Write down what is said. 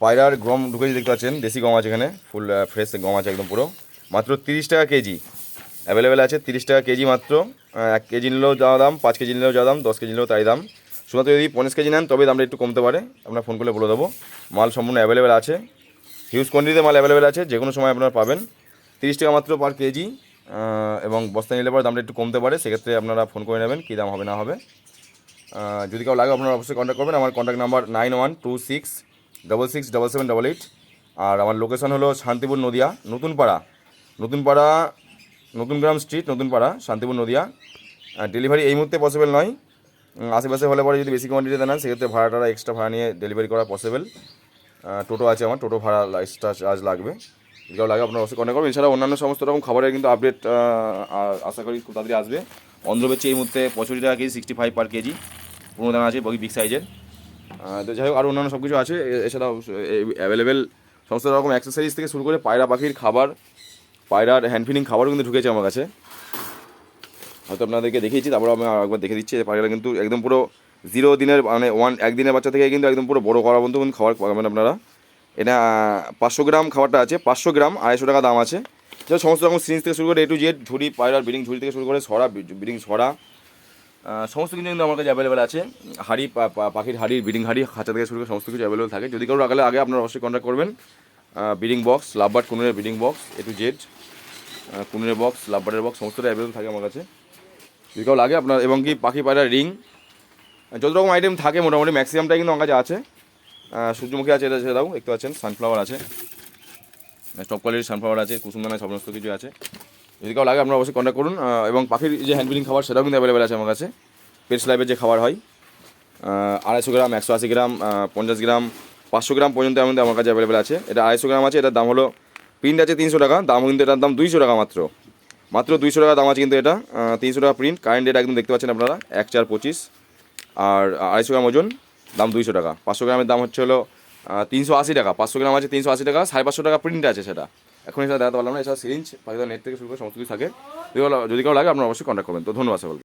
পায়রার গম ঢুকেছে দেখতে পাচ্ছেন, দেশি গম আছে এখানে, ফুল ফ্রেশ গম আছে একদম পুরো, মাত্র 30 টাকা কেজি অ্যাভেলেবেল আছে। 30 টাকা কেজি মাত্র। 1 কেজি নিলেও যা দাম, 5 কেজি নিলেও যা দাম, 10 কেজি নিলেও তাই দাম। শুধুমাত্র যদি 50 কেজি নেন তবে দামটা একটু কমতে পারে, আপনার ফোন করলে বলে দেবো। মাল সম্পূর্ণ অ্যাভেলেবেল আছে, হিউজ কোয়ান্টিটিতে মাল অ্যাভেলেবেল আছে, যে কোনো সময় আপনারা পাবেন। 30 টাকা মাত্র পার কেজি, এবং বস্তা নিলে পরে দামটা একটু কমতে পারে, সেক্ষেত্রে আপনারা ফোন করে নেবেন কী দাম হবে না হবে। যদি কাউ লাগে আপনারা অবশ্যই কন্ট্যাক্ট করবেন। আমার কন্ট্যাক্ট নাম্বার 9126667788। আর আমার লোকেশন হলো শান্তিপুর নদিয়া, নতুনপাড়া নতুন গ্রাম স্ট্রিট, নতুনপাড়া, শান্তিপুর নদিয়া। ডেলিভারি এই মুহূর্তে পসিবল নয়, আশেপাশে হলে পরে যদি বেশি কোয়ান্টিটিতে নেন সেক্ষেত্রে ভাড়াটা এক্সট্রা ভাড়া নিয়ে ডেলিভারি করা পসিবল। টোটো আছে আমার, টোটো ভাড়া এক্সট্রা চার্জ লাগবে। যদি কাউ লাগে আপনারা অবশ্যই কন্ট্যাক্ট করবেন। এছাড়া অন্যান্য সমস্ত রকম খাবারের কিন্তু আপডেট আশা করি খুব তাড়াতাড়ি আসবে। অন্ধ্রবেচি এই মুহূর্তে 65 টাকা কেজি, 65 পার কেজি, পুরো দানা আছে বিগ সাইজের। তো যাই হোক, আরও অন্যান্য সব কিছু আছে। এছাড়াও অ্যাভেলেবেল সমস্ত রকম অ্যাক্সেসরিজ থেকে শুরু করে পায়রা পাখির খাবার, পায়রার হ্যান্ড ফিডিং খাবারও কিন্তু ঢুকেছে আমার কাছে। হয়তো আপনাদেরকে দেখিয়েছি, তারপর আমি একবার দেখে দিচ্ছি। পায়রাটা কিন্তু একদম পুরো 0 দিনের মানে 1 দিনের বাচ্চা থেকে কিন্তু একদম পুরো বড়ো করা পর্যন্ত কিন্তু খাবার পাবেন আপনারা। এটা 500 গ্রাম খাবারটা আছে, 500 গ্রাম 250 টাকা দাম আছে। যেটা সমস্ত রকম সিরিজ থেকে শুরু করে A to Z, ঝুড়ি, পায়রার ব্রিডিং ঝুড়ি থেকে শুরু করে ছড়া, ব্রিডিং ছড়া, সমস্ত কিছু কিন্তু আমার কাছে অ্যাভেলেবেল আছে। হাড়ি, পাখির হাড়ি, ব্রিডিং হাড়ি, খাঁচা থেকে শুরু করে সমস্ত কিছু অ্যাভেলেবেল থাকে। যদি কারো আগে আপনারা অবশ্যই কন্ট্যাক্ট করবেন। ব্রিডিং বক্স, লাভবার্ড, কুনুরের breeding box, A to Z, কুনুরের বক্স, লাভবার্ডের বক্স, সমস্তটা অ্যাভেলেবেল থাকে আমার কাছে। যদি কারো লাগে আপনার, এবং কি পাখি পায়রার রিং, যত রকম আইটেম থাকে মোটামুটি ম্যাক্সিমামটাই কিন্তু আমার কাছে আছে। সূর্যমুখী আছে, এটা ছেড়ে দাও, দেখতে পাচ্ছেন। সানফ্লাওয়ার আছে, টপ কোয়ালিটির সানফ্লাওয়ার আছে, কুসুমদানা, সমস্ত কিছু আছে। যদি কারো লাগে আপনারা অবশ্যই কন্ট্যাক্ট করুন। এবং পাখির যে হ্যান্ড ফিডিং খাবার সেটাও কিন্তু অ্যাভেলেবেল আছে আমার কাছে। পেটস লাইফের যে খাবার হয় 250 গ্রাম, 180 গ্রাম, 50 গ্রাম, 500 গ্রাম পর্যন্ত এমন আমার কাছে অ্যাভেলেবেল আছে। এটা 250 গ্রাম আছে, এটার দাম হলো, প্রিন্ট আছে 300 টাকা, দাম কিন্তু এটার দাম 200 টাকা মাত্র 200 টাকা দাম আছে কিন্তু এটা। 300 টাকা প্রিন্ট, কারেন্ট রেট একদম দেখতে পাচ্ছেন আপনারা, 1/4/25। আর 250 গ্রাম ওজন, দাম 200 টাকা। 500 গ্রামের দাম হচ্ছে হলো 380 টাকা। 500 গ্রাম আছে 380 টাকা, 550 টাকা প্রিন্ট আছে সেটা। এখন এছাড়া দেখাতে পারলাম না। এছাড়া সিরিঞ্জ, পাখিদের নেট থেকে শুরু করে সমস্ত কিছু থাকে। যদি কারো লাগে আপনারা অবশ্যই কন্ট্যাক্ট করবেন। তো ধন্যবাদ সকলকে।